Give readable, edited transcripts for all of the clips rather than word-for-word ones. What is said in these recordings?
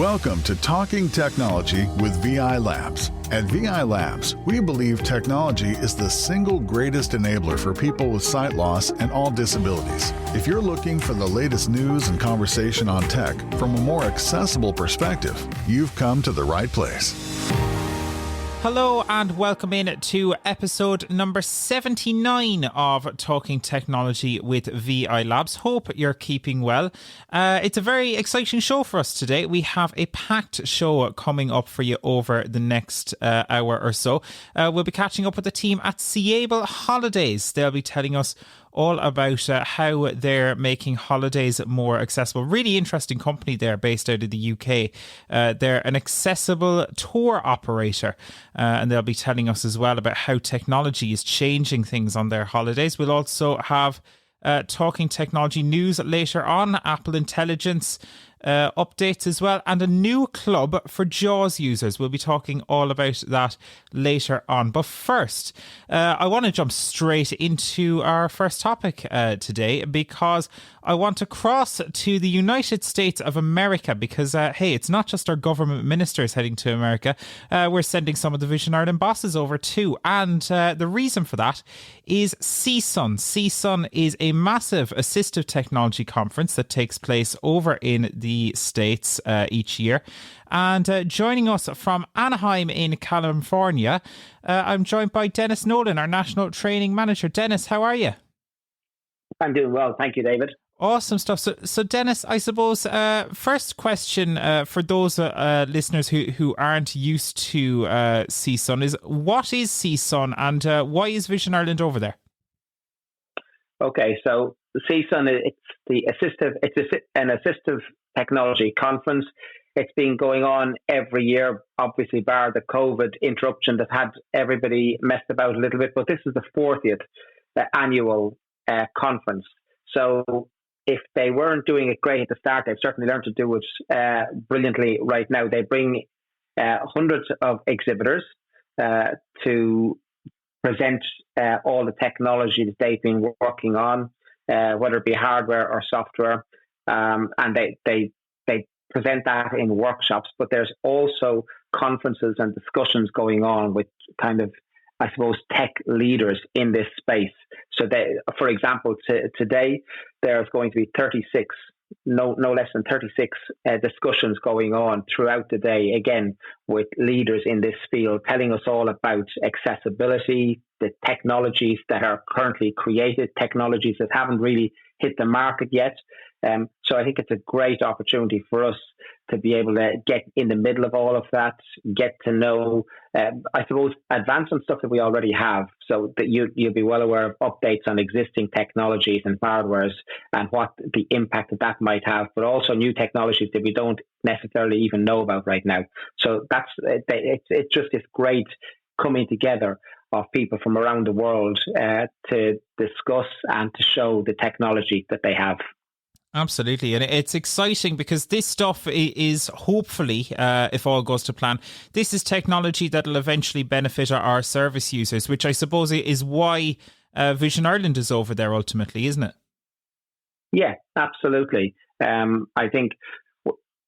Welcome to Talking Technology with VI Labs. At VI Labs, we believe technology is the single greatest enabler for people with sight loss and all disabilities. If you're looking for the latest news and conversation on tech from a more accessible perspective, you've come to the right place. Hello and welcome in to episode number 79 of Talking Technology with VI Labs. Hope you're keeping well. It's a very exciting show for us today. We have a packed show coming up for you over the next hour or so. We'll be catching up with the team at Seable Holidays. They'll be telling us all about how they're making holidays more accessible. Really interesting company there based out of the UK. They're an accessible tour operator, and they'll be telling us as well about how technology is changing things on their holidays. We'll also have Talking Technology news later on, Apple Intelligence updates as well, and a new club for JAWS users. We'll be talking all about that later on. But first, I want to jump straight into our first topic today, because I want to cross to the United States of America, because, hey, it's not just our government ministers heading to America. We're sending some of the Vision Ireland bosses over too. And the reason for that is CSUN. CSUN is a massive assistive technology conference that takes place over in the States each year. And joining us from Anaheim in California, I'm joined by Denis Nolan, our National Training Manager. Denis, how are you? I'm doing well. Thank you, David. Awesome stuff. So Denis, I suppose, first question for those listeners who aren't used to CSUN is, what is CSUN and why is Vision Ireland over there? Okay, so CSUN, it's an assistive technology conference. It's been going on every year, obviously bar the COVID interruption that had everybody messed about a little bit, but this is the 40th annual conference. So if they weren't doing it great at the start, they've certainly learned to do it brilliantly right now. They bring hundreds of exhibitors to present all the technologies they've been working on, whether it be hardware or software, and they present that in workshops. But there's also conferences and discussions going on with kind of, I suppose, tech leaders in this space. So, for example, today there's going to be 36, no less than 36 discussions going on throughout the day, again, with leaders in this field, telling us all about accessibility, the technologies that are currently created, technologies that haven't really hit the market yet. So I think it's a great opportunity for us to be able to get in the middle of all of that, get to know, I suppose, advance on stuff that we already have, so that you'll be well aware of updates on existing technologies and hardwares and what the impact that might have, but also new technologies that we don't necessarily even know about right now. So it's just this great coming together of people from around the world to discuss and to show the technology that they have. Absolutely. And it's exciting because this stuff is hopefully, if all goes to plan, this is technology that will eventually benefit our service users, which I suppose is why Vision Ireland is over there ultimately, isn't it? Yeah, absolutely. I think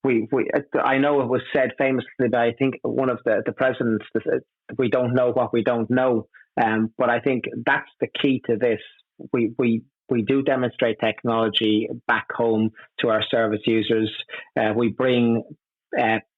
I know it was said famously by, I think, one of the presidents, that we don't know what we don't know. But I think that's the key to this. We do demonstrate technology back home to our service users. We bring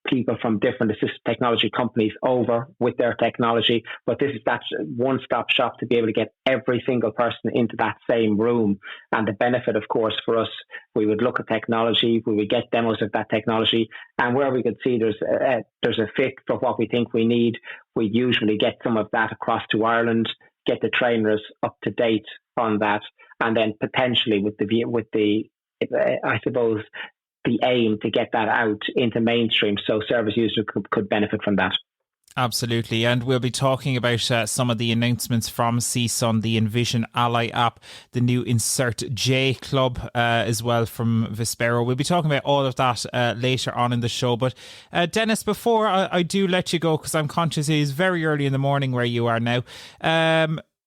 people from different assistive technology companies over with their technology, but this is that one-stop shop to be able to get every single person into that same room. And the benefit, of course, for us, we would look at technology, we would get demos of that technology, and where we could see there's a fit for what we think we need, we usually get some of that across to Ireland, get the trainers up to date on that, and then potentially with the I suppose, the aim to get that out into mainstream so service users could benefit from that. Absolutely. And we'll be talking about some of the announcements from CSUN, the Envision Ally app, the new Insert J Club as well from Vispero. We'll be talking about all of that later on in the show. But Denis, before I do let you go, because I'm conscious it is very early in the morning where you are now,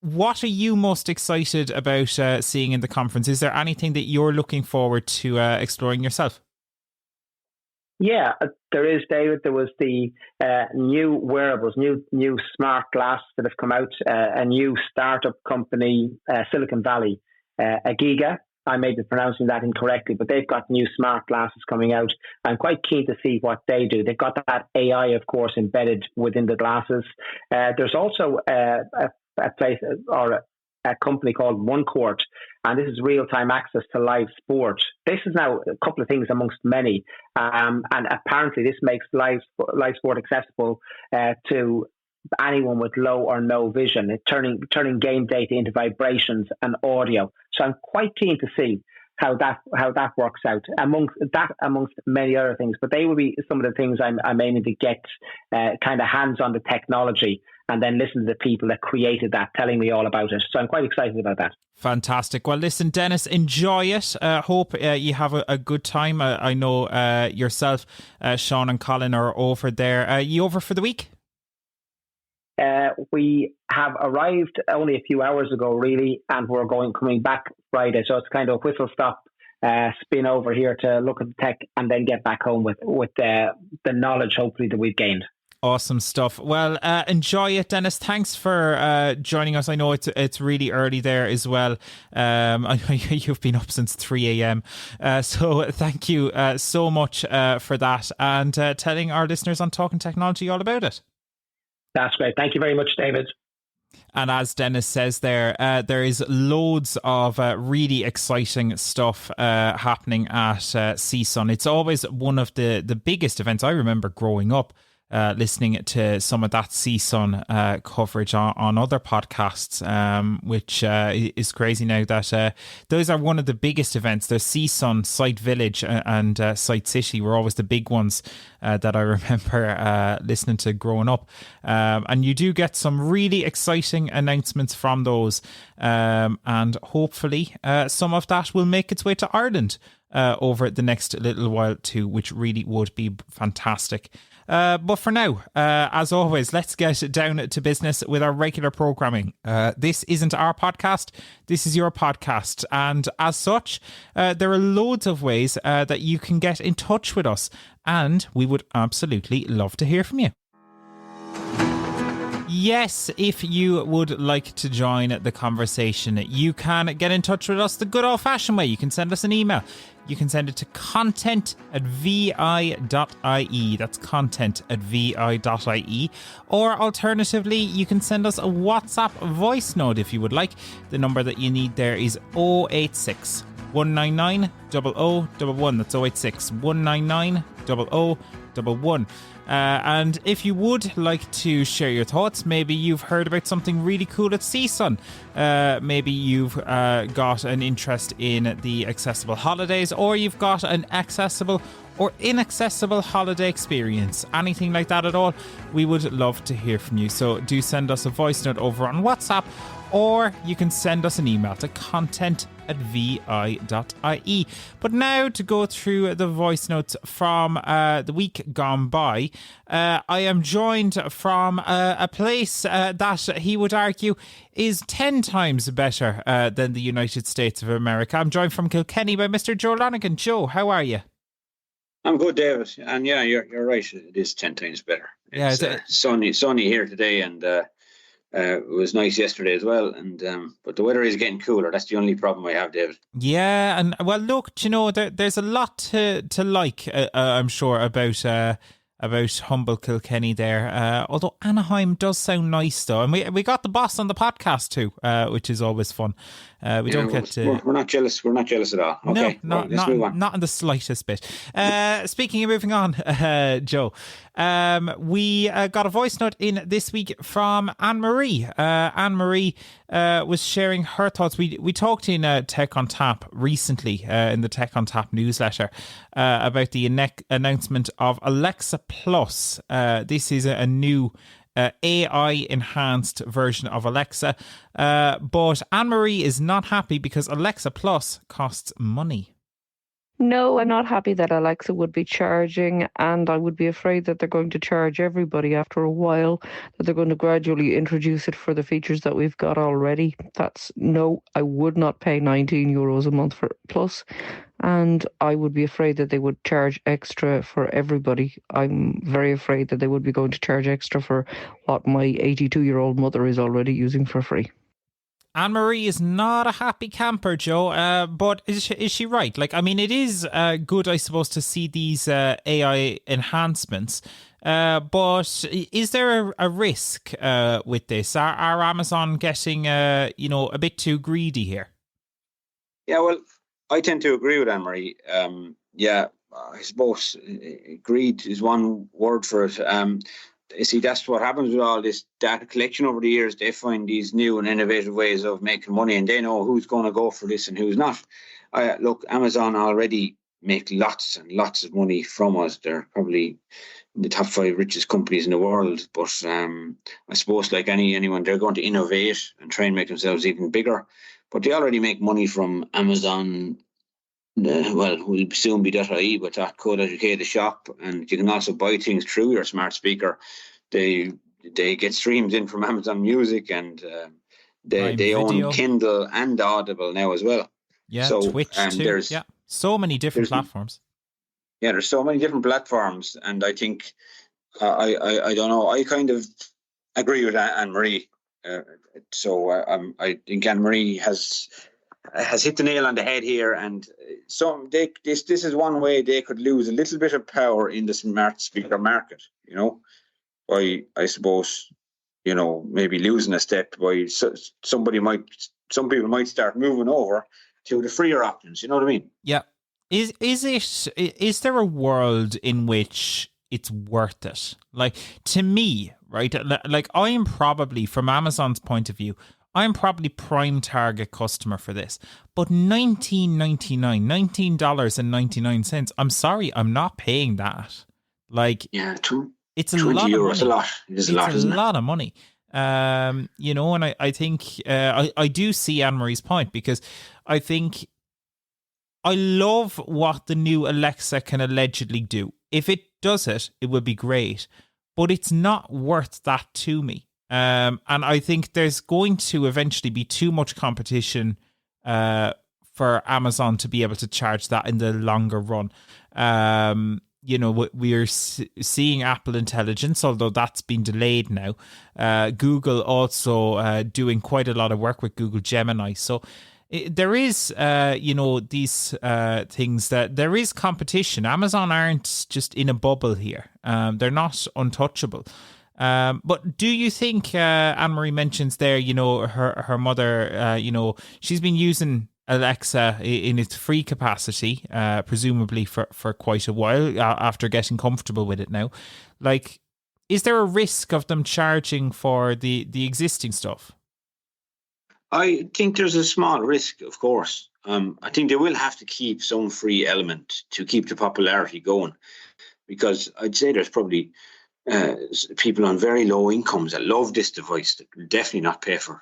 what are you most excited about seeing in the conference? Is there anything that you're looking forward to exploring yourself? Yeah, there is, David. There was the new wearables, new smart glasses that have come out. A new startup company, Silicon Valley, Agiga. I may be pronouncing that incorrectly, but they've got new smart glasses coming out. I'm quite keen to see what they do. They've got that AI, of course, embedded within the glasses. There's also a place or a company called One Court, and this is real-time access to live sport. This is now a couple of things amongst many, and apparently this makes live sport accessible to anyone with low or no vision, turning game data into vibrations and audio. So I'm quite keen to see how that works out amongst many other things. But they will be some of the things I'm aiming to get kind of hands on the technology, and then listen to the people that created that telling me all about it. So I'm quite excited about that. Fantastic. Well, listen, Denis, enjoy it. Hope you have a good time. I know yourself, Sean and Colin are over there. You over for the week? We have arrived only a few hours ago, really, and we're coming back Friday. So it's kind of whistle stop, spin over here to look at the tech, and then get back home with the knowledge, hopefully, that we've gained. Awesome stuff. Well, enjoy it, Denis. Thanks for joining us. I know it's really early there as well. I know you've been up since 3 a.m. So thank you so much for that, and telling our listeners on Talking Technology all about it. That's great. Thank you very much, David. And as Denis says there is loads of really exciting stuff happening at CSUN. It's always one of the biggest events. I remember growing up listening to some of that CSUN coverage on other podcasts, which is crazy now that those are one of the biggest events. The CSUN, Site Village and Site City were always the big ones that I remember listening to growing up. And you do get some really exciting announcements from those, and hopefully some of that will make its way to Ireland over the next little while too, which really would be fantastic. But for now, as always, let's get down to business with our regular programming. This isn't our podcast. This is your podcast. And as such, there are loads of ways that you can get in touch with us. And we would absolutely love to hear from you. Yes, if you would like to join the conversation, you can get in touch with us the good old-fashioned way. You can send us an email. You can send it to content@vi.ie. That's content@vi.ie. Or alternatively, you can send us a WhatsApp voice note if you would like. The number that you need there is 086 199 0011. That's 086 199 0011. And if you would like to share your thoughts, maybe you've heard about something really cool at CSUN. Maybe you've got an interest in the accessible holidays, or you've got an accessible or inaccessible holiday experience. Anything like that at all, we would love to hear from you. So do send us a voice note over on WhatsApp, or you can send us an email to content@vi.ie. But now to go through the voice notes from the week gone by, I am joined from a place that he would argue is 10 times better than the United States of America. I'm joined from Kilkenny by Mr. Joe Lonigan. Joe, how are you? I'm good, David. And yeah, you're right. It is 10 times better. It's sunny here today, and it was nice yesterday as well, and but the weather is getting cooler. That's the only problem I have, David. Yeah, and well, look, there's a lot to like. I'm sure about humble Kilkenny there. Although Anaheim does sound nice though, and we got the boss on the podcast too, which is always fun. We're not jealous. We're not jealous at all. Okay, no, not in the slightest bit. Speaking of moving on, Joe, we got a voice note in this week from Anne-Marie. Anne-Marie was sharing her thoughts. We talked in Tech on Tap recently in the Tech on Tap newsletter about the announcement of Alexa Plus. This is a new AI enhanced version of Alexa, but Anne-Marie is not happy because Alexa Plus costs money. No, I'm not happy that Alexa would be charging, and I would be afraid that they're going to charge everybody after a while, that they're going to gradually introduce it for the features that we've got already. No, I would not pay €19 a month for Plus, and I would be afraid that they would charge extra for everybody. I'm very afraid that they would be going to charge extra for what my 82-year-old mother is already using for free. Anne-Marie is not a happy camper, Joe, but is she right? Like, I mean, it is good, I suppose, to see these AI enhancements, but is there a risk with this? Are Amazon getting, a bit too greedy here? Yeah, well, I tend to agree with Anne-Marie. I suppose greed is one word for it. You see, that's what happens with all this data collection over the years. They find these new and innovative ways of making money, and they know who's going to go for this and who's not. Look, Amazon already make lots and lots of money from us. They're probably in the top 5 richest companies in the world. But I suppose, like anyone, they're going to innovate and try and make themselves even bigger. But they already make money from Amazon. Will soon be .ie, but .co.uk, the shop, and you can also buy things through your smart speaker. They get streams in from Amazon Music, and they own Kindle and Audible now as well. Yeah, so, Twitch too. So many different platforms. Yeah, there's so many different platforms, and I think I don't know. I kind of agree with Anne-Marie. I think Anne-Marie has hit the nail on the head here, and this is one way they could lose a little bit of power in the smart speaker market, by, I suppose, maybe losing a step, by some people might start moving over to the freer options, you know what I mean? Yeah. Is there a world in which it's worth it? Like, to me, right, like I am probably, from Amazon's point of view, I'm probably prime target customer for this. But $19.99, I'm sorry, I'm not paying that. Like, yeah, it's a lot of money. A lot. It is a lot, isn't it? It's a lot of money. And I think I do see Anne-Marie's point, because I think I love what the new Alexa can allegedly do. If it does it, it would be great. But it's not worth that to me. And I think there's going to eventually be too much competition for Amazon to be able to charge that in the longer run. We're seeing Apple Intelligence, although that's been delayed now. Google also doing quite a lot of work with Google Gemini. So there is, these things that there is competition. Amazon aren't just in a bubble here. They're not untouchable. But do you think, Anne-Marie mentions there, her mother, she's been using Alexa in its free capacity, presumably for quite a while after getting comfortable with it now. Like, is there a risk of them charging for the existing stuff? I think there's a small risk, of course. I think they will have to keep some free element to keep the popularity going, because I'd say there's probably people on very low incomes that love this device that will definitely not pay for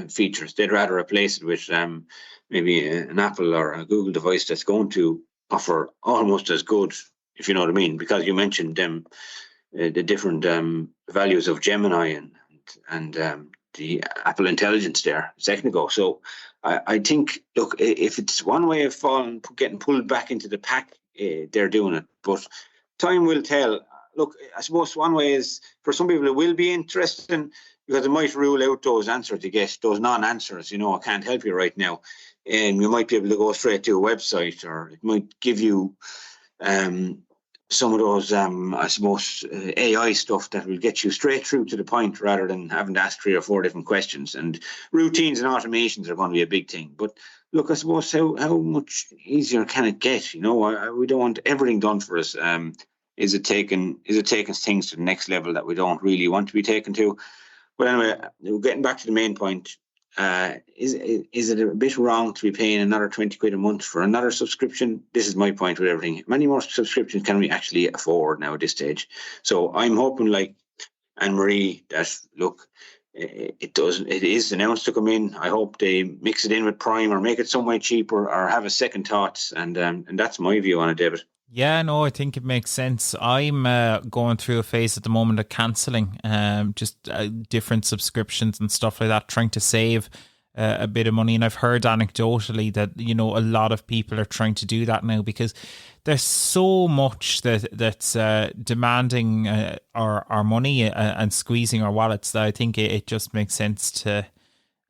features. They'd rather replace it with maybe an Apple or a Google device that's going to offer almost as good, if you know what I mean, because you mentioned them, the different values of Gemini and the Apple Intelligence there a second ago. So I think, look, if it's one way of getting pulled back into the pack, they're doing it. But time will tell. Look, I suppose one way is, for some people, it will be interesting, because it might rule out those answers you get, those non-answers. I can't help you right now. And you might be able to go straight to a website, or it might give you some of those, I suppose, AI stuff that will get you straight through to the point, rather than having to ask 3 or 4 different questions. And routines and automations are going to be a big thing. But look, I suppose, how much easier can it get? We don't want everything done for us. Is it taking things to the next level that we don't really want to be taken to? But anyway, getting back to the main point, is it a bit wrong to be paying another 20 quid a month for another subscription? This is my point with everything. Many more subscriptions can we actually afford now at this stage? So I'm hoping, like Anne-Marie, that, look, it doesn't. It is announced to come in. I hope they mix it in with Prime or make it some way cheaper or have a second thoughts. And that's my view on it, David. Yeah, no, I think it makes sense. I'm going through a phase at the moment of cancelling just different subscriptions and stuff like that, trying to save a bit of money. And I've heard anecdotally that, a lot of people are trying to do that now because there's so much that's demanding our money and squeezing our wallets that I think it just makes sense to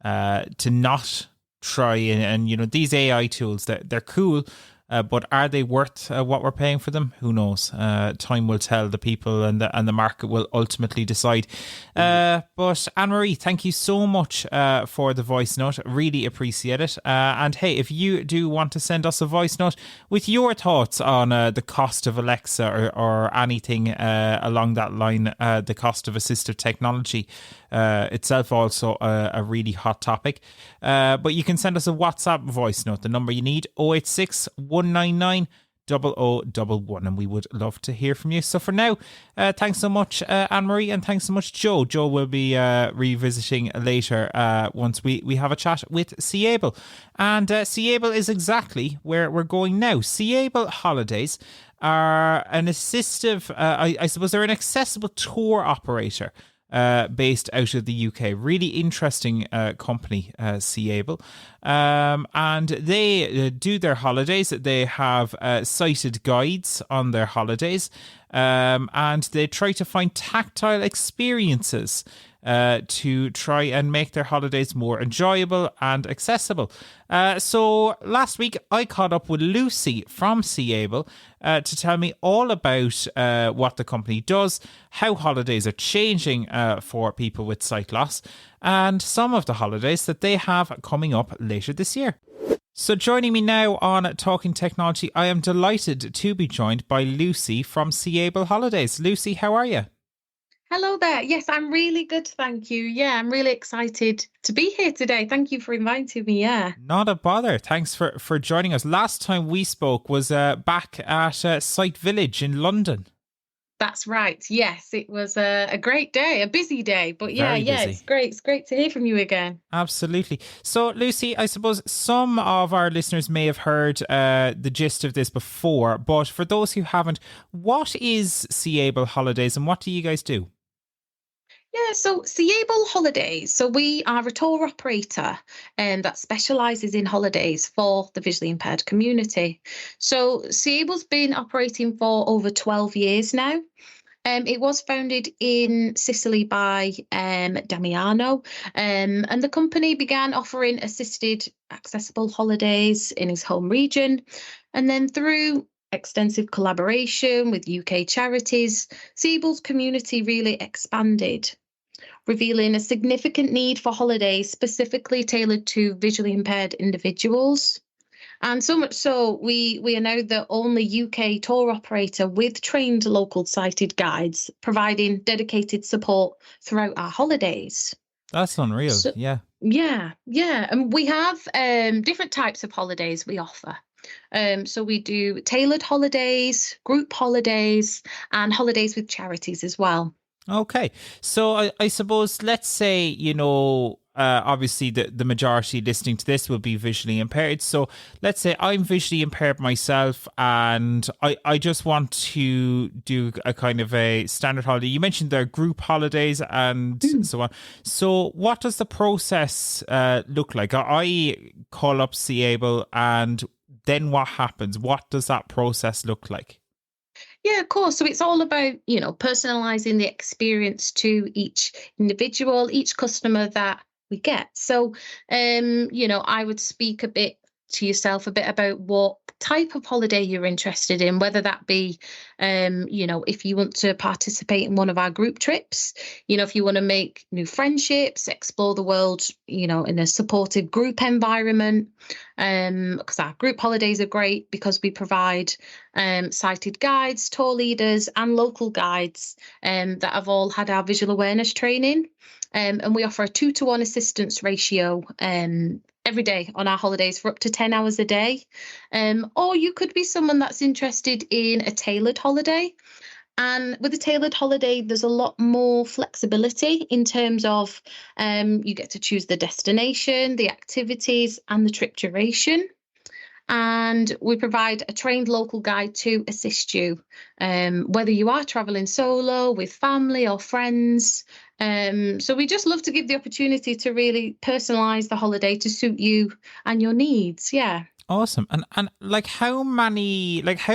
not try. And these AI tools, they're cool. But are they worth what we're paying for them? Who knows? Time will tell. The people and the market will ultimately decide. But Anne-Marie, thank you so much for the voice note. Really appreciate it. And hey, if you do want to send us a voice note with your thoughts on the cost of Alexa or anything along that line, the cost of assistive technology itself also a really hot topic. But you can send us a WhatsApp voice note. The number you need, 086 199 0011, and we would love to hear from you. So for now, thanks so much, Anne-Marie, and thanks so much, Joe. Joe will be revisiting later once we have a chat with Seable. And Seable is exactly where we're going now. Seable Holidays are an assistive, I suppose they're an accessible tour operator based out of the UK. Really interesting company, Seable. And they do their holidays. They have sighted guides on their holidays. And they try to find tactile experiences to try and make their holidays more enjoyable and accessible. So last week I caught up with Lucy from Seable to tell me all about what the company does, how holidays are changing for people with sight loss, and some of the holidays that they have coming up later this year. So joining me now on Talking Technology, I am delighted to be joined by Lucy from Seable Holidays. Lucy, how are you? Hello there. Yes, I'm really good, thank you. Yeah, I'm really excited to be here today. Thank you for inviting me. Yeah. Not a bother. Thanks for joining us. Last time we spoke was back at Sight Village in London. That's right. Yes, it was a great day, a busy day. But yeah, Very busy. It's great. It's great to hear from you again. Absolutely. So, Lucy, I suppose some of our listeners may have heard the gist of this before, but for those who haven't, what is Seable Holidays and what do you guys do? Yeah, so Seable Holidays. So we are a tour operator that specialises in holidays for the visually impaired community. So Seable's been operating for over 12 years now. It was founded in Sicily by Damiano, and the company began offering assisted accessible holidays in his home region. And then through extensive collaboration with UK charities, Seable's community really expanded, revealing a significant need for holidays specifically tailored to visually impaired individuals. And so much so, we are now the only UK tour operator with trained local sighted guides, providing dedicated support throughout our holidays. That's unreal. So, yeah. And we have different types of holidays we offer. So we do tailored holidays, group holidays, and holidays with charities as well. Okay. So I suppose, let's say, obviously the majority listening to this will be visually impaired. So let's say I'm visually impaired myself and I just want to do a kind of a standard holiday. You mentioned there are group holidays and so on. So what does the process look like? I call up Seable and then what happens? What does that process look like? Yeah, of course. So it's all about, personalising the experience to each individual, each customer that we get. So, I would speak a bit to yourself a bit about what type of holiday you're interested in, whether that be, if you want to participate in one of our group trips, if you want to make new friendships, explore the world, in a supportive group environment, because our group holidays are great because we provide sighted guides, tour leaders and local guides that have all had our visual awareness training. And we offer a 2-to-1 assistance ratio every day on our holidays for up to 10 hours a day. Or you could be someone that's interested in a tailored holiday. And with a tailored holiday, there's a lot more flexibility in terms of you get to choose the destination, the activities, and the trip duration. And we provide a trained local guide to assist you, whether you are traveling solo, with family or friends. So we just love to give the opportunity to really personalize the holiday to suit you and your needs. Yeah. Awesome. And like how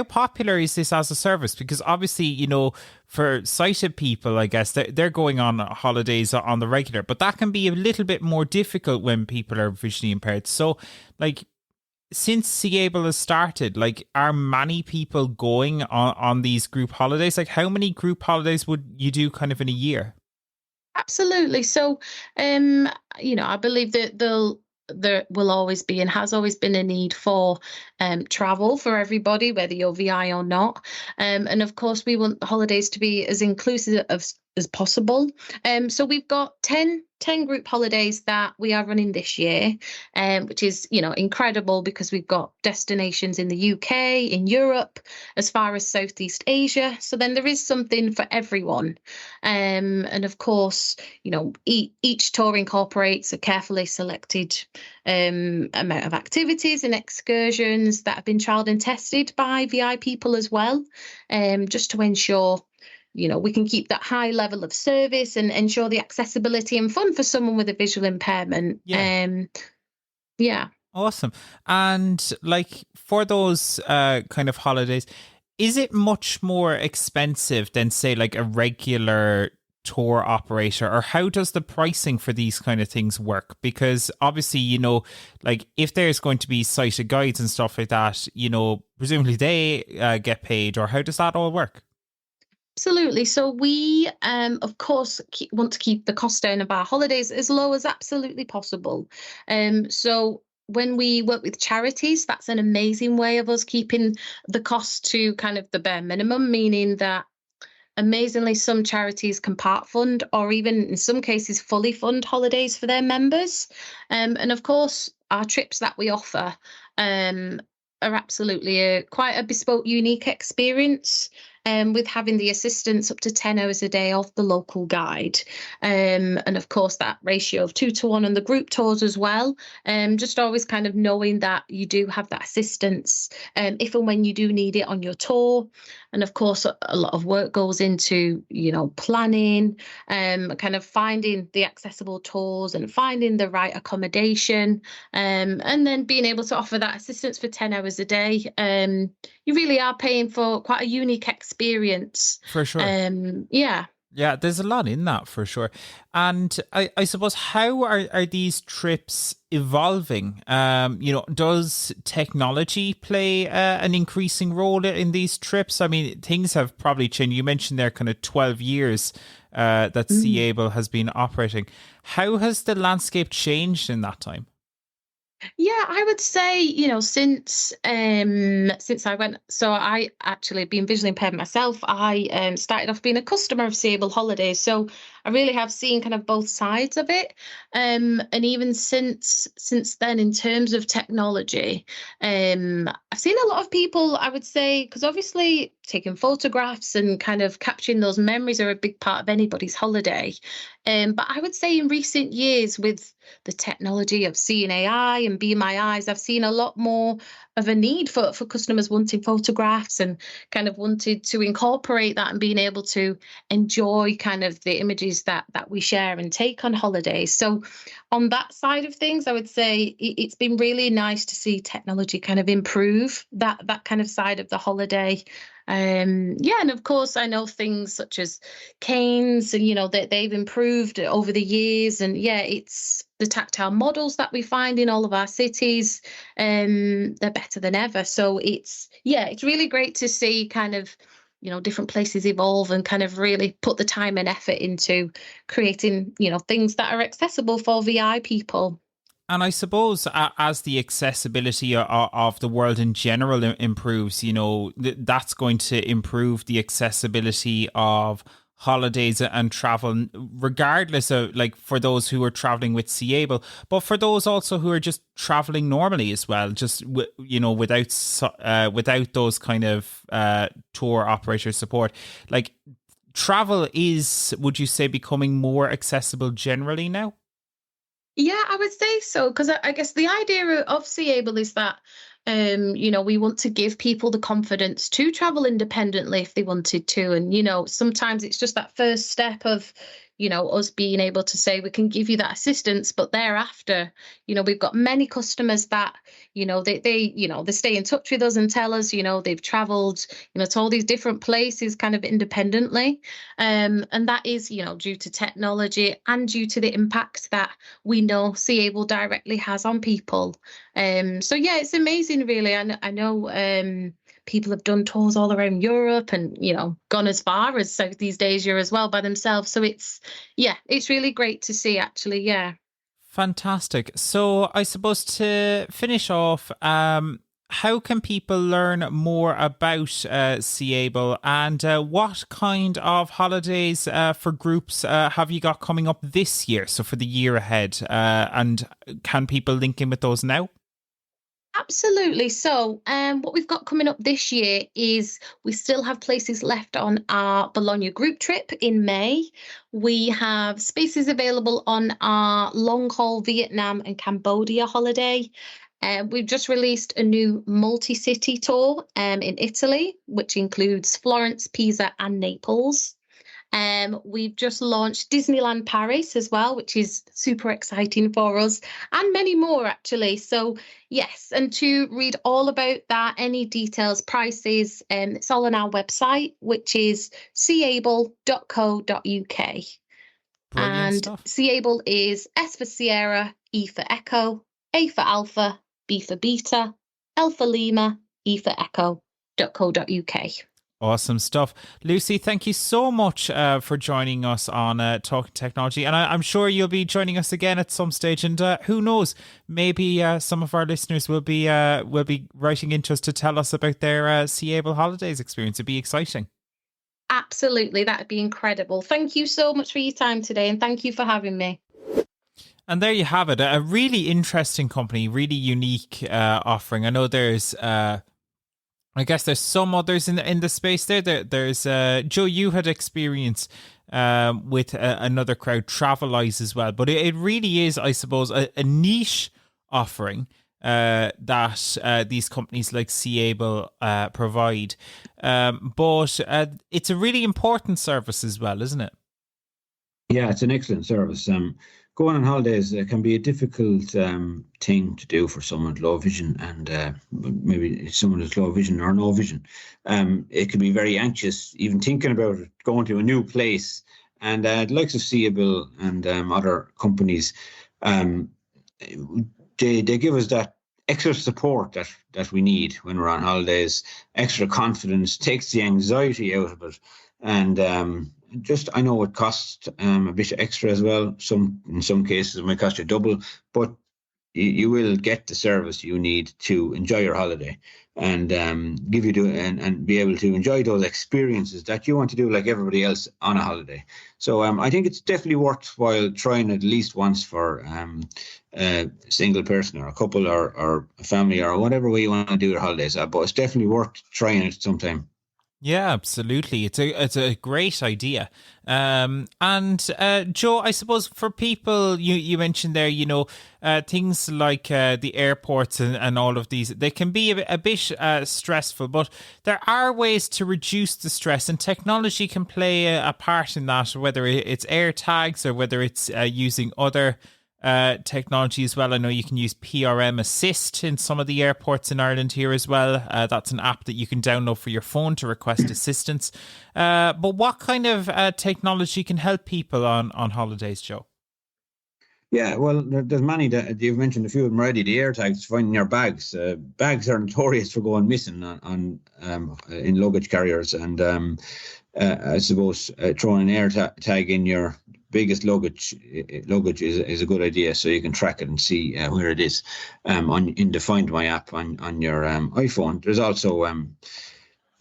popular is this as a service? Because obviously, you know, for sighted people, I guess they're going on holidays on the regular, but that can be a little bit more difficult when people are visually impaired. So like, since Seable has started, like, are many people going on these group holidays? Like, how many group holidays would you do kind of in a year? Absolutely. So, I believe that there will always be and has always been a need for travel for everybody, whether you're VI or not. And of course, we want the holidays to be as inclusive as possible. So we've got 10 group holidays that we are running this year, which is, incredible because we've got destinations in the UK, in Europe, as far as Southeast Asia. So then there is something for everyone. And of course, each tour incorporates a carefully selected amount of activities and excursions that have been trialed and tested by VI people as well, just to ensure we can keep that high level of service and ensure the accessibility and fun for someone with a visual impairment. Yeah. Awesome. And like, for those kind of holidays, is it much more expensive than, say, like a regular tour operator, or how does the pricing for these kind of things work? Because obviously, like, if there's going to be sighted guides and stuff like that, presumably they get paid, or how does that all work? Absolutely. So we, of course, want to keep the cost down of our holidays as low as absolutely possible. So when we work with charities, that's an amazing way of us keeping the cost to kind of the bare minimum, meaning that amazingly some charities can part fund or even in some cases fully fund holidays for their members. And of course, our trips that we offer are absolutely quite a bespoke, unique experience. With having the assistance up to 10 hours a day of the local guide. And of course, that ratio of 2-to-1 on the group tours as well. Just always kind of knowing that you do have that assistance if and when you do need it on your tour. And of course, a lot of work goes into, planning, kind of finding the accessible tours and finding the right accommodation, and then being able to offer that assistance for 10 hours a day. You really are paying for quite a unique experience. For sure. Yeah. Yeah, there's a lot in that for sure. And I suppose, how are these trips evolving? Does technology play an increasing role in these trips? I mean, things have probably changed. You mentioned there kind of 12 years that Seable has been operating. How has the landscape changed in that time? Yeah, I would say, since I went, so I actually being visually impaired myself, I started off being a customer of Seable Holidays. So I really have seen kind of both sides of it. And even since then, in terms of technology, I've seen a lot of people, I would say, because obviously taking photographs and kind of capturing those memories are a big part of anybody's holiday. But I would say in recent years, with the technology of seeing AI and Be My Eyes, I've seen a lot more of a need for customers wanting photographs and kind of wanted to incorporate that and being able to enjoy kind of the images that we share and take on holidays. So on that side of things, I would say it's been really nice to see technology kind of improve that kind of side of the holiday. And of course, I know things such as canes, and that they've improved over the years. And it's the tactile models that we find in all of our cities. They're better than ever. So it's really great to see kind of different places evolve and kind of really put the time and effort into creating things that are accessible for VI people. And I suppose as the accessibility of the world in general improves, that's going to improve the accessibility of holidays and travel, regardless of, like, for those who are traveling with Seable, but for those also who are just traveling normally as well, just without those kind of tour operator support. Like, travel is, would you say, becoming more accessible generally now? Yeah, I would say so, because I guess the idea of Seable is that we want to give people the confidence to travel independently if they wanted to. And, sometimes it's just that first step of, us being able to say we can give you that assistance, but thereafter, we've got many customers that, they stay in touch with us and tell us, they've traveled, to all these different places kind of independently. And that is, due to technology and due to the impact that we know Seable directly has on people. So yeah, it's amazing, really. I know people have done tours all around Europe and, gone as far as Southeast Asia as well by themselves. So it's really great to see, actually. Yeah. Fantastic. So I suppose to finish off, how can people learn more about Seable, and what kind of holidays for groups have you got coming up this year? So for the year ahead, and can people link in with those now? Absolutely. So what we've got coming up this year is we still have places left on our Bologna group trip in May. We have spaces available on our long-haul Vietnam and Cambodia holiday. We've just released a new multi-city tour in Italy, which includes Florence, Pisa and Naples. We've just launched Disneyland Paris as well, which is super exciting for us, and many more, actually. So yes, and to read all about that, any details, prices, it's all on our website, which is seable.co.uk. And stuff. Seable is S for Sierra, E for Echo, A for Alpha, B for Beta, L for Lima, E for Echo.co.uk. Awesome stuff. Lucy, thank you so much for joining us on Talking Technology. And I'm sure you'll be joining us again at some stage. And who knows, maybe some of our listeners will be writing into us to tell us about their Seable holidays experience. It'd be exciting. Absolutely. That'd be incredible. Thank you so much for your time today. And thank you for having me. And there you have it. A really interesting company, really unique offering. I know there's... I guess there's some others in the space there. There's Joe, you had experience with another crowd, Travelize, as well. But it really is, I suppose, a niche offering that these companies like Seable provide. But it's a really important service as well, isn't it? Yeah, it's an excellent service. Going on holidays can be a difficult thing to do for someone with low vision, and maybe someone with low vision or no vision. It can be very anxious, even thinking about going to a new place. And the likes of Seable and other companies, they give us that extra support that we need when we're on holidays, extra confidence, takes the anxiety out of it. And I know it costs a bit extra as well. In some cases, it might cost you double, but you will get the service you need to enjoy your holiday and give you and be able to enjoy those experiences that you want to do like everybody else on a holiday. So I think it's definitely worthwhile trying at least once for a single person or a couple or a family or whatever way you want to do your holidays. But it's definitely worth trying it sometime. Yeah, absolutely. It's a great idea. And Joe, I suppose for people, you mentioned there, things like the airports and all of these, they can be a bit stressful, but there are ways to reduce the stress, and technology can play a part in that, whether it's air tags or whether it's using other technology as well. I know you can use PRM Assist in some of the airports in Ireland here as well. That's an app that you can download for your phone to request assistance. But what kind of technology can help people on holidays, Joe? Yeah, well, there's many that you've mentioned a few of them already. The air tags, finding your bags. Bags are notorious for going missing in luggage carriers, and I suppose throwing an air tag in your biggest luggage is a good idea, so you can track it and see where it is in the Find My app on your iPhone. There's also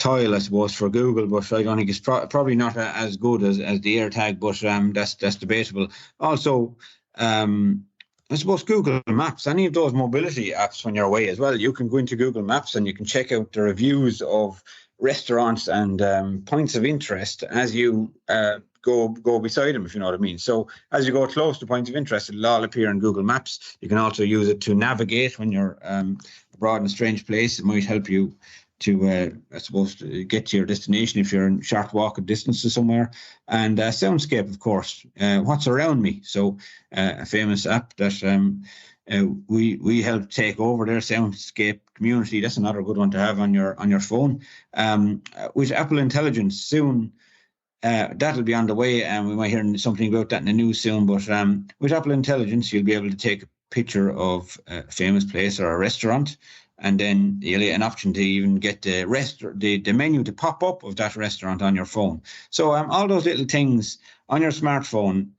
tile, I suppose, for Google, but I don't think it's probably not as good as the AirTag, but that's debatable. Also, I suppose Google Maps, any of those mobility apps when you're away as well, you can go into Google Maps and you can check out the reviews of restaurants and points of interest as you go beside them, if you know what I mean. So as you go close to points of interest, it'll all appear in Google Maps. You can also use it to navigate when you're abroad in a strange place. It might help you to, I suppose, to get to your destination if you're in short walking distance to somewhere. And Soundscape, of course, What's Around Me. So a famous app that we helped take over their Soundscape community. That's another good one to have on your phone. With Apple Intelligence, soon that'll be on the way, and we might hear something about that in the news soon. But with Apple Intelligence, you'll be able to take a picture of a famous place or a restaurant, and then you'll get an option to even get the menu to pop up of that restaurant on your phone. So all those little things on your smartphone,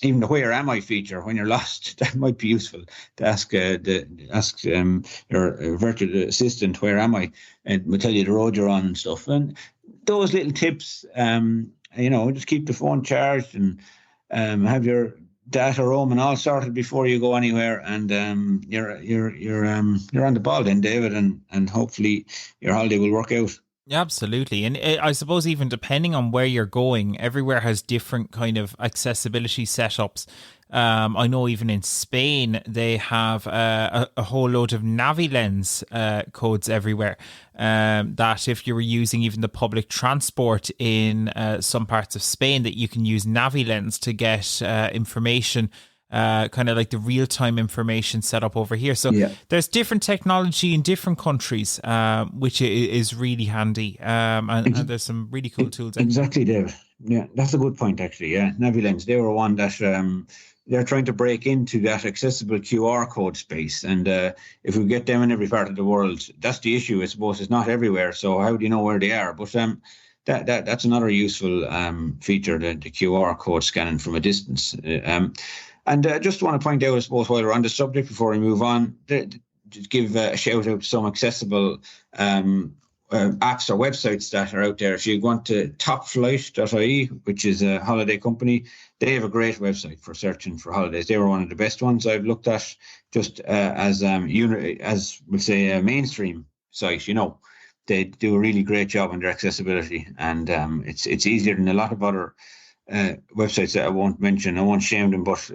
even the "Where am I" feature when you're lost, that might be useful to ask your virtual assistant, "Where am I?" and will tell you the road you're on and stuff. And those little tips, just keep the phone charged and have your data roaming all sorted before you go anywhere, and you're on the ball then, David, and hopefully your holiday will work out. Absolutely. And I suppose even depending on where you're going, everywhere has different kind of accessibility setups. I know even in Spain, they have a whole load of NaviLens codes everywhere. That if you were using even the public transport in some parts of Spain, that you can use NaviLens to get information, kind of like the real-time information set up over here. So there's different technology in different countries, which is really handy. And there's some really cool tools. Exactly, Dave. Yeah, that's a good point, actually. Yeah, NaviLens, they were one that they're trying to break into that accessible QR code space. And if we get them in every part of the world, that's the issue, I suppose. It's not everywhere. So how do you know where they are? But that's another useful feature, the QR code scanning from a distance. And I just want to point out, I suppose, while we're on the subject, before we move on, to give a shout out to some accessible apps or websites that are out there. If you go on to topflight.ie, which is a holiday company, they have a great website for searching for holidays. They were one of the best ones I've looked at, just as we'll say a mainstream site. They do a really great job on their accessibility, and it's easier than a lot of other websites that I won't mention. I won't shame them, but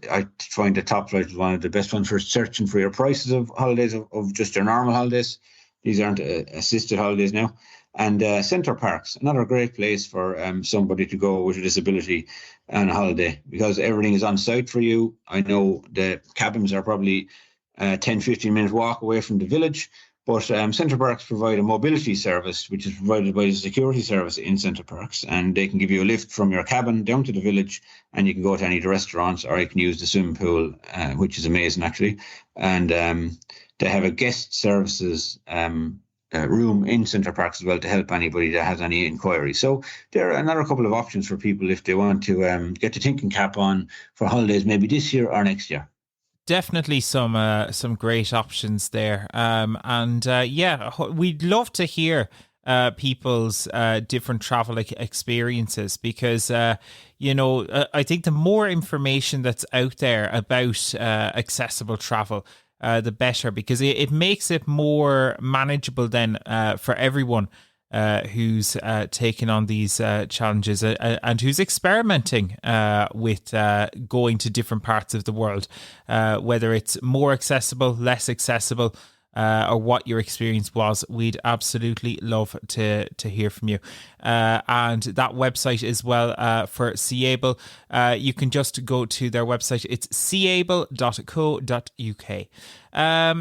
I find the Top Flight is one of the best ones for searching for your prices of holidays, of just your normal holidays. These aren't assisted holidays now. And Centre Parks, another great place for somebody to go with a disability on a holiday, because everything is on site for you. I know the cabins are probably 10-15 minute walk away from the village, but Centre Parks provide a mobility service, which is provided by the security service in Centre Parks, and they can give you a lift from your cabin down to the village, and you can go to any of the restaurants, or you can use the swimming pool, which is amazing, actually. And they have a guest services room in Centre Parks as well to help anybody that has any inquiries. So there are another couple of options for people if they want to get the thinking cap on for holidays, maybe this year or next year. Definitely some great options there. We'd love to hear people's different travel experiences, because I think the more information that's out there about accessible travel, the better, because it makes it more manageable then for everyone who's taking on these challenges and who's experimenting with going to different parts of the world, whether it's more accessible, less accessible, or what your experience was. We'd absolutely love to hear from you. And that website as well for Seable, you can just go to their website. It's seable.co.uk.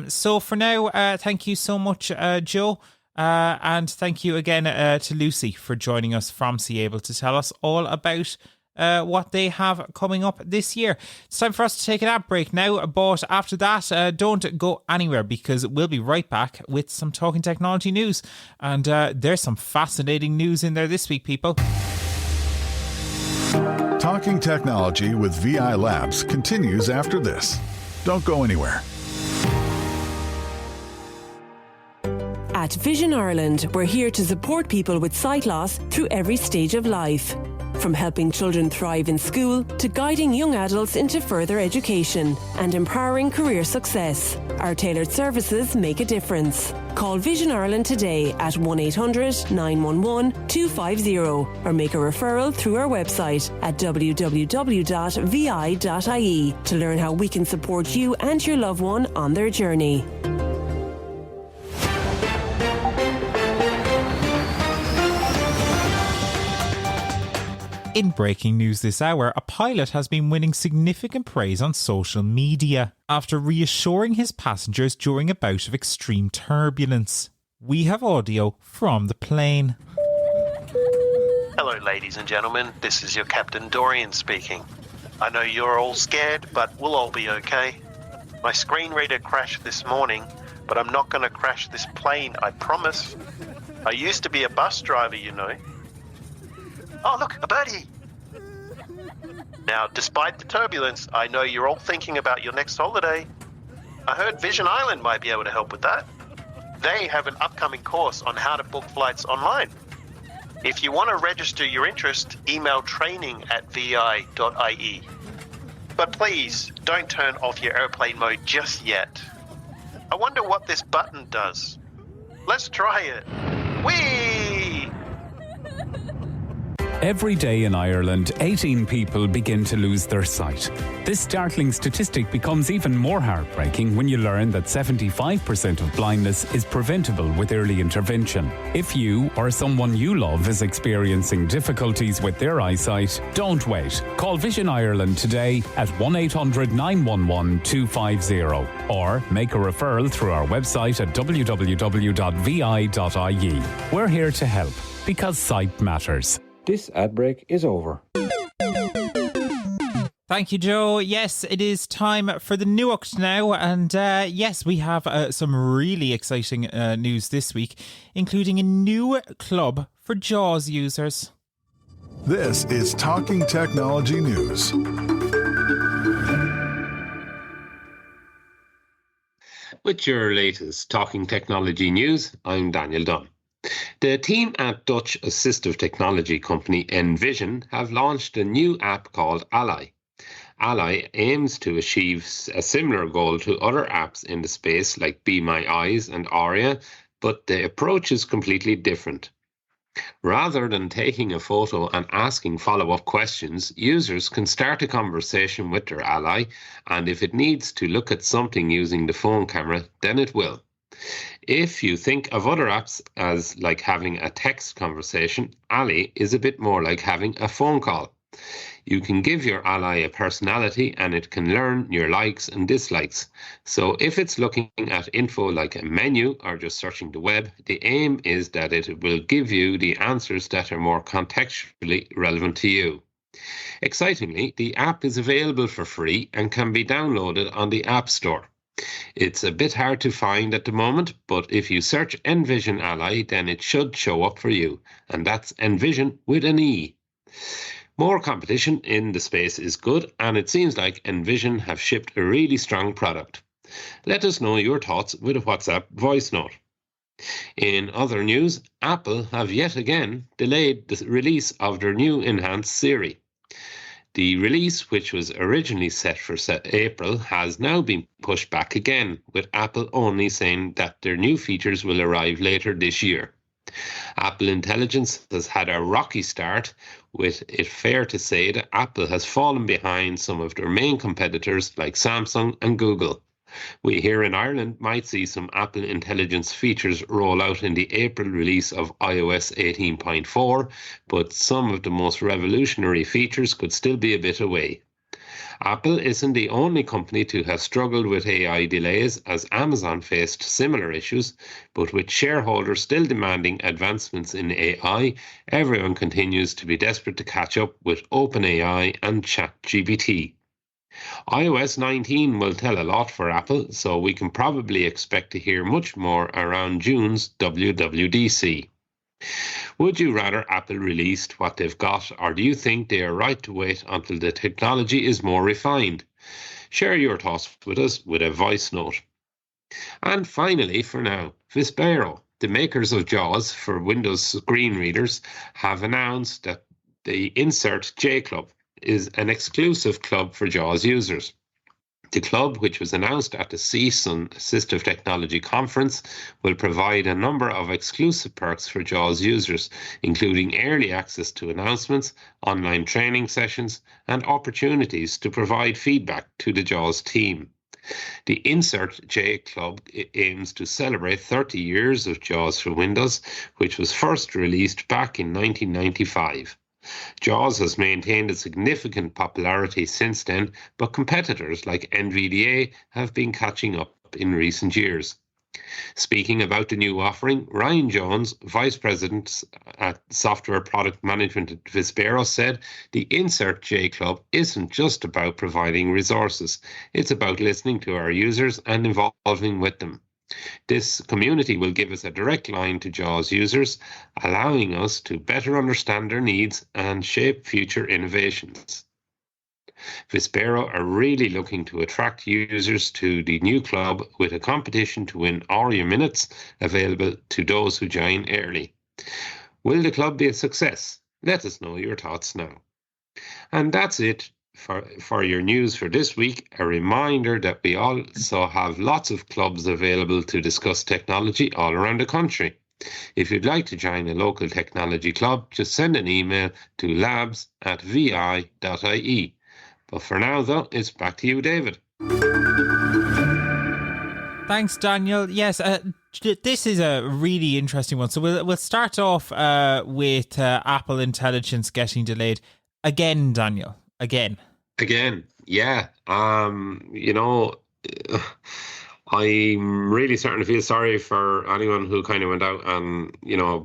So for now, thank you so much, Joe. And thank you again to Lucy for joining us from Seable to tell us all about what they have coming up this year. It's time for us to take an ad break now, but after that, don't go anywhere, because we'll be right back with some Talking Technology news. And there's some fascinating news in there this week, people. Talking Technology with VI Labs continues after this. Don't go anywhere. At Vision Ireland, we're here to support people with sight loss through every stage of life. From helping children thrive in school to guiding young adults into further education and empowering career success, our tailored services make a difference. Call Vision Ireland today at 1-800-911-250 or make a referral through our website at www.vi.ie to learn how we can support you and your loved one on their journey. In breaking news this hour, a pilot has been winning significant praise on social media after reassuring his passengers during a bout of extreme turbulence. We have audio from the plane. Hello, ladies and gentlemen. This is your Captain Dorian speaking. I know you're all scared, but we'll all be okay. My screen reader crashed this morning, but I'm not going to crash this plane, I promise. I used to be a bus driver, you know. Oh, look, a birdie! Now, despite the turbulence, I know you're all thinking about your next holiday. I heard Vision Island might be able to help with that. They have an upcoming course on how to book flights online. If you want to register your interest, email training@vi.ie. But please, don't turn off your airplane mode just yet. I wonder what this button does. Let's try it. Whee! Every day in Ireland, 18 people begin to lose their sight. This startling statistic becomes even more heartbreaking when you learn that 75% of blindness is preventable with early intervention. If you or someone you love is experiencing difficulties with their eyesight, don't wait. Call Vision Ireland today at 1-800-911-250 or make a referral through our website at www.vi.ie. We're here to help because sight matters. This ad break is over. Thank you, Joe. Yes, it is time for the Nuacht now. And yes, we have some really exciting news this week, including a new club for JAWS users. This is Talking Technology News. With your latest Talking Technology News, I'm Daniel Dunn. The team at Dutch assistive technology company Envision have launched a new app called Ally. Ally aims to achieve a similar goal to other apps in the space like Be My Eyes and Aria, but the approach is completely different. Rather than taking a photo and asking follow-up questions, users can start a conversation with their Ally, and if it needs to look at something using the phone camera, then it will. If you think of other apps as like having a text conversation, Ally is a bit more like having a phone call. You can give your Ally a personality and it can learn your likes and dislikes. So if it's looking at info like a menu or just searching the web, the aim is that it will give you the answers that are more contextually relevant to you. Excitingly, the app is available for free and can be downloaded on the App Store. It's a bit hard to find at the moment, but if you search Envision Ally, then it should show up for you, and that's Envision with an E. More competition in the space is good, and it seems like Envision have shipped a really strong product. Let us know your thoughts with a WhatsApp voice note. In other news, Apple have yet again delayed the release of their new enhanced Siri. The release, which was originally set for April, has now been pushed back again, with Apple only saying that their new features will arrive later this year. Apple Intelligence has had a rocky start, with it fair to say that Apple has fallen behind some of their main competitors like Samsung and Google. We here in Ireland might see some Apple Intelligence features roll out in the April release of iOS 18.4, but some of the most revolutionary features could still be a bit away. Apple isn't the only company to have struggled with AI delays, as Amazon faced similar issues, but with shareholders still demanding advancements in AI, everyone continues to be desperate to catch up with OpenAI and ChatGPT. iOS 19 will tell a lot for Apple, so we can probably expect to hear much more around June's WWDC. Would you rather Apple released what they've got, or do you think they are right to wait until the technology is more refined? Share your thoughts with us with a voice note. And finally, for now, Vispero. The makers of JAWS for Windows screen readers have announced that the Insert J Club is an exclusive club for JAWS users. The club, which was announced at the CSUN Assistive Technology Conference, will provide a number of exclusive perks for JAWS users, including early access to announcements, online training sessions, and opportunities to provide feedback to the JAWS team. The Insert J Club aims to celebrate 30 years of JAWS for Windows, which was first released back in 1995. JAWS has maintained a significant popularity since then, but competitors like NVDA have been catching up in recent years. Speaking about the new offering, Ryan Jones, Vice President at Software Product Management at Vispero, said the Insert J Club isn't just about providing resources, it's about listening to our users and involving with them. This community will give us a direct line to JAWS users, allowing us to better understand their needs and shape future innovations. Vispero are really looking to attract users to the new club with a competition to win Aria Minutes available to those who join early. Will the club be a success? Let us know your thoughts now. And that's it for your news for this week. A reminder that we also have lots of clubs available to discuss technology all around the country. If you'd like to join a local technology club, just send an email to labs@vi.ie. But for now, though, it's back to you, David. Thanks, Daniel. Yes, this is a really interesting one. So we'll start off with Apple Intelligence getting delayed again, Daniel. Again, yeah. I'm really starting to feel sorry for anyone who kind of went out and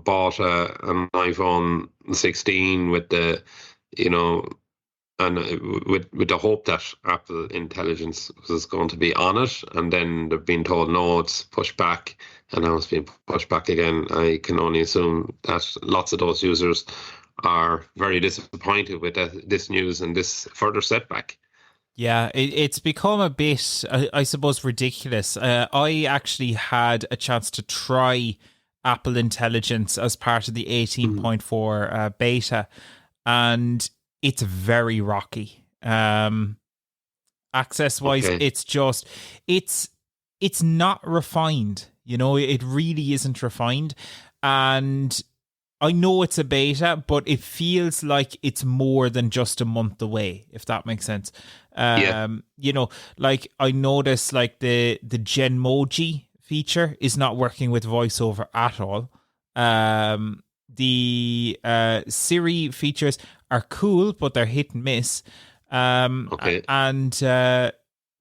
bought an iPhone 16 with the and with the hope that Apple Intelligence was going to be on it, and then they've been told no, it's pushed back, and now it's been pushed back again. I can only assume that lots of those users are very disappointed with this news and this further setback. Yeah, it's become a bit, I suppose, ridiculous. I actually had a chance to try Apple Intelligence as part of the 18.4 beta, and it's very rocky. Access-wise, Okay. it's not refined. It really isn't refined. And I know it's a beta, but it feels like it's more than just a month away, if that makes sense. Yeah. I noticed like the Genmoji feature is not working with VoiceOver at all. The Siri features are cool, but they're hit and miss. Okay. And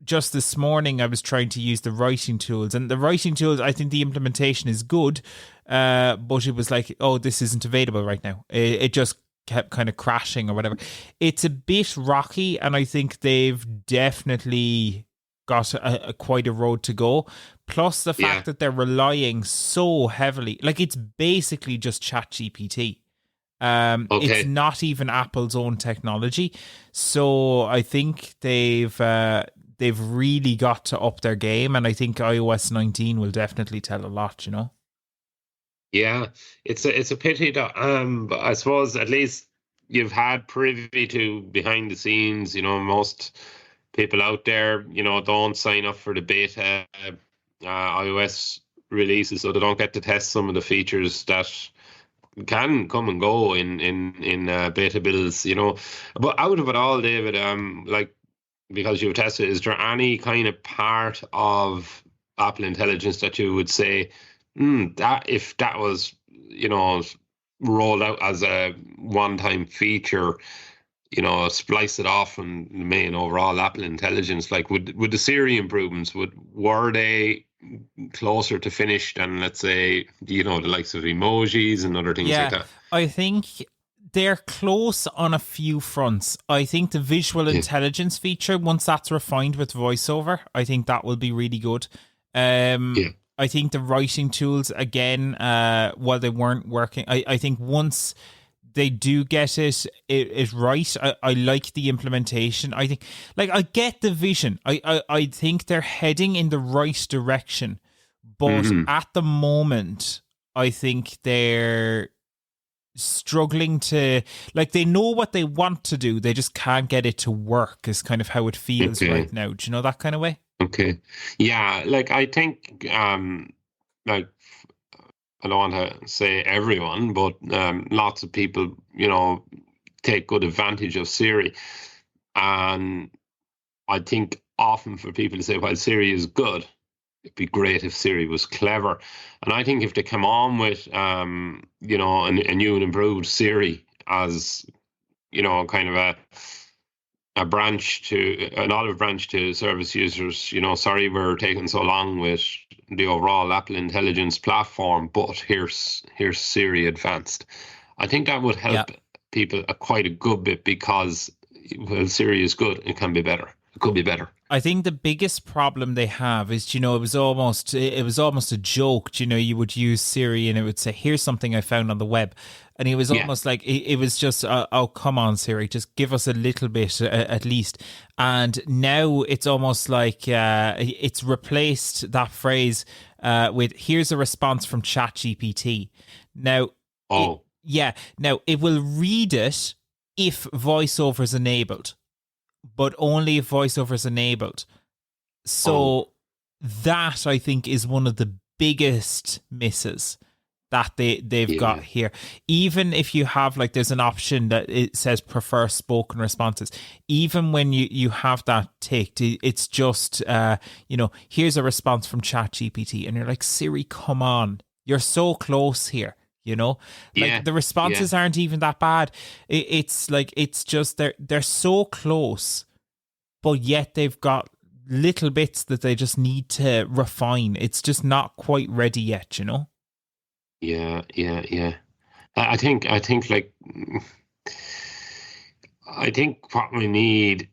just this morning, I was trying to use the writing tools, and the writing tools, I think the implementation is good, but it was like, oh, this isn't available right now. It just kept kind of crashing or whatever. It's a bit rocky, and I think they've definitely got quite a road to go. Plus the fact that they're relying so heavily, like it's basically just ChatGPT. It's not even Apple's own technology. So I think they've really got to up their game, and I think iOS 19 will definitely tell a lot, Yeah, it's a pity that but I suppose at least you've had privy to behind the scenes. Most people out there, don't sign up for the beta iOS releases, so they don't get to test some of the features that can come and go in beta builds. But out of it all, David, because you've tested, is there any kind of part of Apple Intelligence that you would say that if that was rolled out as a one-time feature, splice it off from the main overall Apple Intelligence, like would the Siri improvements, were they closer to finished than, let's say, the likes of emojis and other things like that? I think they're close on a few fronts. I think the visual intelligence feature, once that's refined with VoiceOver, I think that will be really good. I think the writing tools, again, while they weren't working, I think once they do get it right, I like the implementation. I think, I get the vision. I think they're heading in the right direction. But at the moment, I think they're struggling to, like, they know what they want to do, they just can't get it to work, is kind of how it feels right now. Do you know that kind of way? Okay. Yeah, like I think like I don't want to say everyone, but lots of people, take good advantage of Siri. And I think often for people to say, well, Siri is good, it'd be great if Siri was clever. And I think if they come on with, a new and improved Siri as, kind of an olive branch to service users, sorry we're taking so long with the overall Apple Intelligence platform, but here's Siri Advanced. I think that would help people quite a good bit, because, well, Siri is good. It can be better. It could be better. I think the biggest problem they have is, it was almost a joke. You would use Siri and it would say, here's something I found on the web. And it was almost like, it was just, oh, come on, Siri, just give us a little bit at least. And now it's almost like it's replaced that phrase with, here's a response from ChatGPT. Now, it will read it if voiceover is enabled, but only if voiceover is enabled. So that, I think, is one of the biggest misses that they've got here. Even if you have, like, there's an option that it says prefer spoken responses. Even when you have that ticked, it's just, here's a response from ChatGPT. And you're like, Siri, come on. You're so close here. The responses aren't even that bad. It's like, it's just they're so close, but yet they've got little bits that they just need to refine. It's just not quite ready yet, Yeah. I think what we need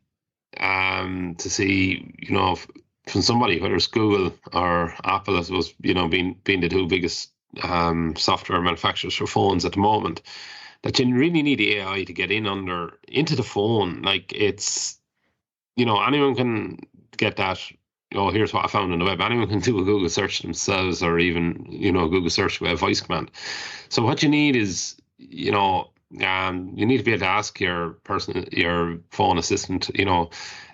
to see, from somebody, whether it's Google or Apple, I suppose, being the two biggest software manufacturers for phones at the moment, that you really need the AI to get into the phone. Like, it's, anyone can get that. Here's what I found on the web. Anyone can do a Google search themselves, or even, Google search with a voice command. So what you need is, you need to be able to ask your phone assistant, in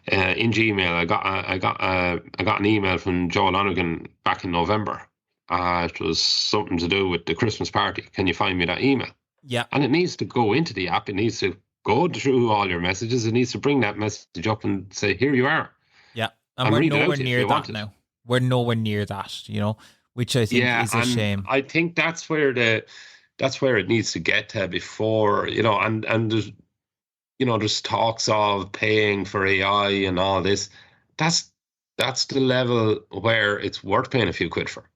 Gmail. I got an email from Joe Lonergan back in November. It was something to do with the Christmas party. Can you find me that email? Yeah. And it needs to go into the app. It needs to go through all your messages. It needs to bring that message up and say, here you are. Yeah. And we're nowhere near that now. We're nowhere near that, which I think is a shame. I think that's where it needs to get to before, and there's, there's talks of paying for AI and all this. That's the level where it's worth paying a few quid for.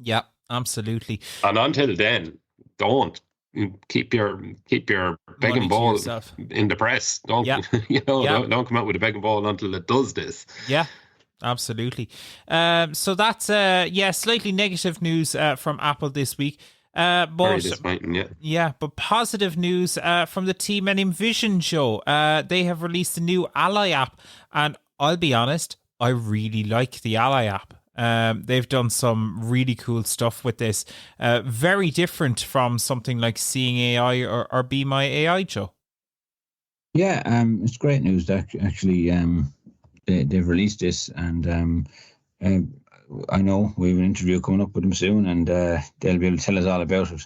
Yeah, absolutely. And until then, don't keep your begging ball in the press. Don't don't come out with a begging ball until it does this. Yeah, absolutely. So that's slightly negative news from Apple this week. But very disappointing, but positive news from the team at Envision, Joe. They have released a new Ally app, and I'll be honest, I really like the Ally app. They've done some really cool stuff with this. Very different from something like Seeing AI or Be My AI, Joe. Yeah, it's great news that actually they've released this, and I know we have an interview coming up with them soon, and they'll be able to tell us all about it.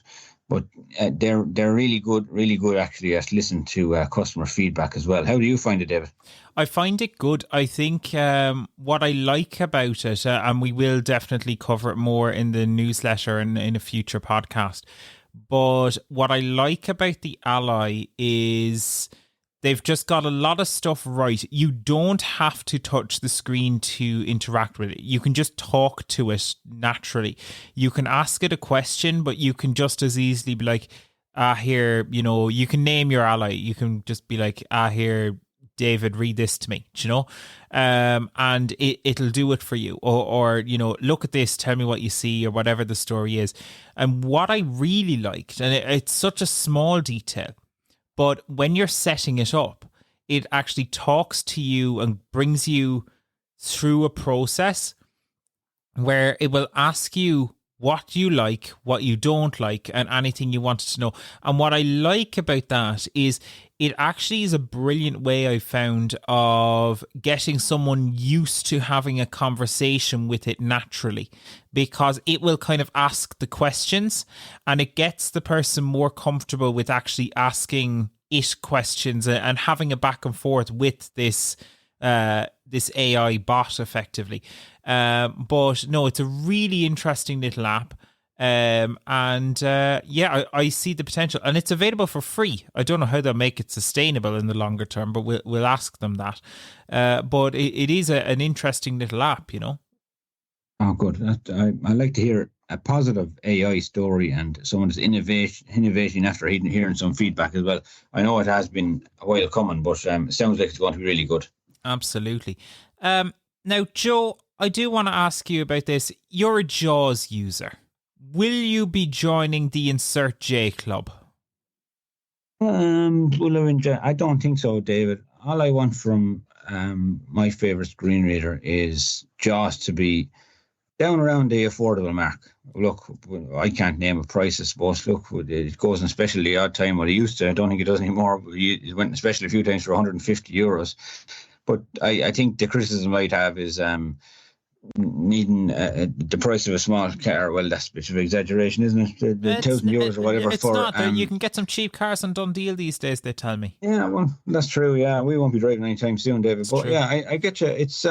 But they're really good actually at listening to customer feedback as well. How do you find it, David? I find it good. I think what I like about it, and we will definitely cover it more in the newsletter and in a future podcast, but what I like about the Ally is they've just got a lot of stuff right. You don't have to touch the screen to interact with it. You can just talk to it naturally. You can ask it a question, but you can just as easily be like, here, you can name your ally. You can just be like, here, David, read this to me, and it'll do it for you. Or, look at this, tell me what you see, or whatever the story is. And what I really liked, and it's such a small detail, but when you're setting it up, it actually talks to you and brings you through a process where it will ask you what you like, what you don't like, and anything you wanted to know. And what I like about that is it actually is a brilliant way I found of getting someone used to having a conversation with it naturally, because it will kind of ask the questions and it gets the person more comfortable with actually asking it questions and having a back and forth with this AI bot effectively. But no, it's a really interesting little app. I see the potential, and it's available for free. I don't know how they'll make it sustainable in the longer term, but we'll ask them that. But it is an interesting little app, you know. Oh, good. I like to hear a positive AI story and someone's innovation after hearing some feedback as well. I know it has been a while coming, but it sounds like it's going to be really good. Absolutely. Now, Joe, I do want to ask you about this. You're a JAWS user. Will you be joining the Insert J Club? I don't think so, David. All I want from my favourite screen reader is JAWS to be down around the affordable mark. Look, I can't name a price, I suppose. Look, it goes in special the odd time, what it used to. I don't think it does anymore. It went in special a few times for €150. But I think the criticism I'd have is needing the price of a small car. Well, that's a bit of an exaggeration, isn't it? The €1,000 or whatever. It's not. You can get some cheap cars on Dundee these days, they tell me. Yeah, well, that's true. Yeah, we won't be driving anytime soon, David. It's but true. Yeah, I get you. It's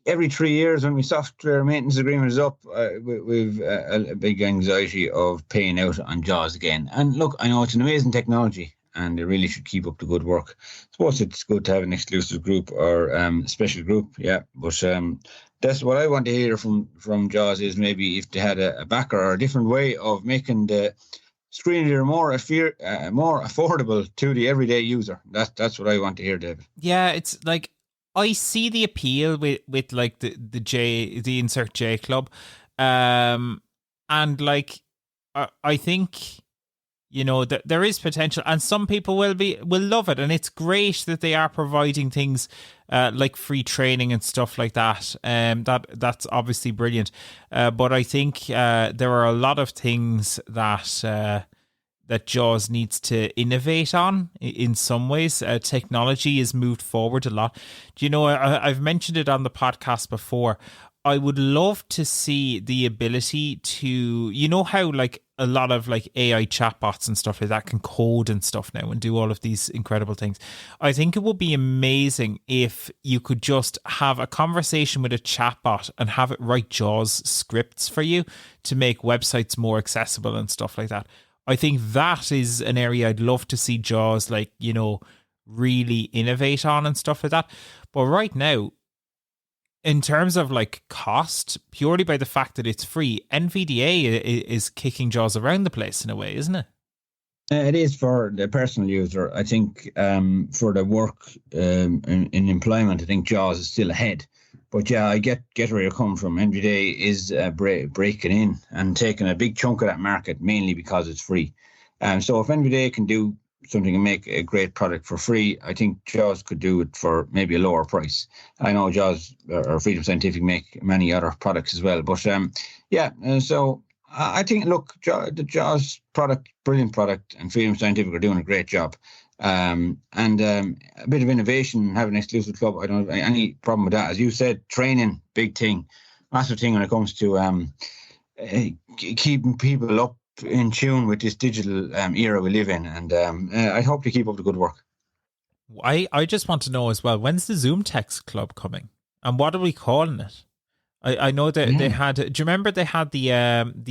every 3 years when my software maintenance agreement is up, we've a big anxiety of paying out on JAWS again. And look, I know it's an amazing technology, and they really should keep up the good work. I suppose it's good to have an exclusive group or special group, yeah. But that's what I want to hear from JAWS is maybe if they had a backer or a different way of making the screen reader more affordable to the everyday user. That's what I want to hear, David. Yeah, it's like I see the appeal with like the Insert J Club, and like I think, you know, that there is potential, and some people will love it, and it's great that they are providing things like free training and stuff like that. That's obviously brilliant. But I think there are a lot of things that JAWS needs to innovate on in some ways. Technology has moved forward a lot. Do you know, I've mentioned it on the podcast before. I would love to see the ability to, you know how like a lot of like AI chatbots and stuff like that can code and stuff now and do all of these incredible things. I think it would be amazing if you could just have a conversation with a chatbot and have it write JAWS scripts for you to make websites more accessible and stuff like that. I think that is an area I'd love to see JAWS, like, you know, really innovate on and stuff like that. But right now, in terms of like cost, purely by the fact that it's free, NVDA is kicking JAWS around the place in a way, isn't it? It is for the personal user. I think for the work in employment, I think JAWS is still ahead. But yeah, I get where you're coming from. NVDA is breaking in and taking a big chunk of that market, mainly because it's free. So if NVDA can do something and make a great product for free, I think JAWS could do it for maybe a lower price. I know JAWS or Freedom Scientific make many other products as well. But so I think, look, the JAWS product, brilliant product, and Freedom Scientific are doing a great job. And a bit of innovation, having an exclusive club, I don't have any problem with that. As you said, training, big thing, massive thing when it comes to keeping people up in tune with this digital era we live in. And I hope to keep up the good work. I just want to know as well, when's the Zoom Text Club coming? And what are we calling it? I know that they had. Do you remember they had the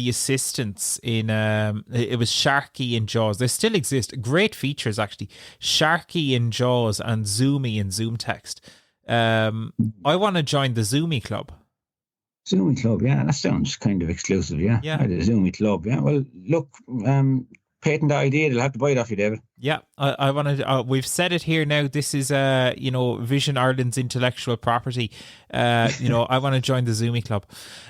assistants in? It was Sharky in JAWS. They still exist. Great features actually. Sharky in JAWS and Zoomy in Zoom Text. I want to join the Zoomy Club. Zoomy Club, yeah, that sounds kind of exclusive. Yeah. The Zoomy Club. Yeah. Well, look, patent that idea. They'll have to buy it off you, David. Yeah, I want to. We've said it here now. This is Vision Ireland's intellectual property. I want to join the Zoomy Club.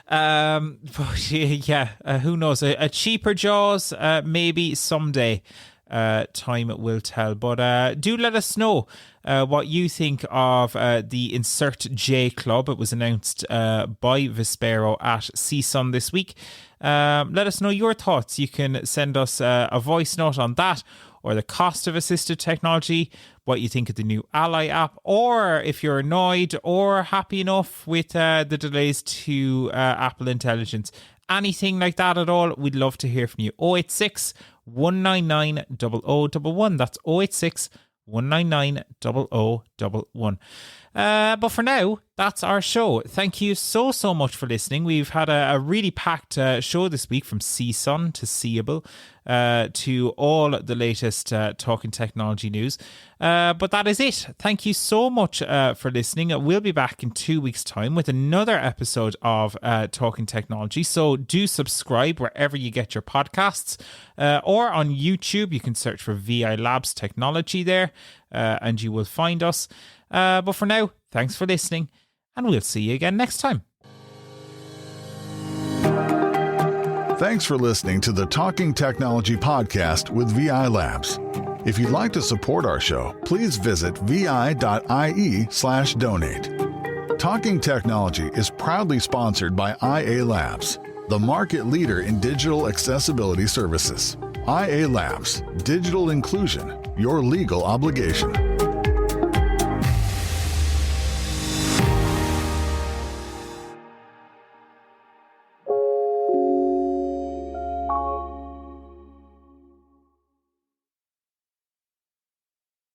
But yeah, who knows? A cheaper JAWS, maybe someday. time will tell. But do let us know what you think of the Insert J Club. It was announced by Vispero at CSUN this week. Let us know your thoughts. You can send us a voice note on that, or the cost of assistive technology, what you think of the new Ally app, or if you're annoyed or happy enough with the delays to Apple Intelligence. Anything like that at all, we'd love to hear from you. 086 199 0011. That's 086 199 0011. But for now, that's our show. Thank you so much for listening. We've had a really packed show this week, from CSUN to Seable to all the latest Talking Technology news. But that is it. Thank you so much for listening. We'll be back in 2 weeks' time with another episode of Talking Technology. So do subscribe wherever you get your podcasts, or on YouTube. You can search for VI Labs Technology there, and you will find us. But for now, thanks for listening, and we'll see you again next time. Thanks for listening to the Talking Technology podcast with VI Labs. If you'd like to support our show, please visit vi.ie/donate. Talking Technology is proudly sponsored by IA Labs, the market leader in digital accessibility services. IA Labs, digital inclusion, your legal obligation.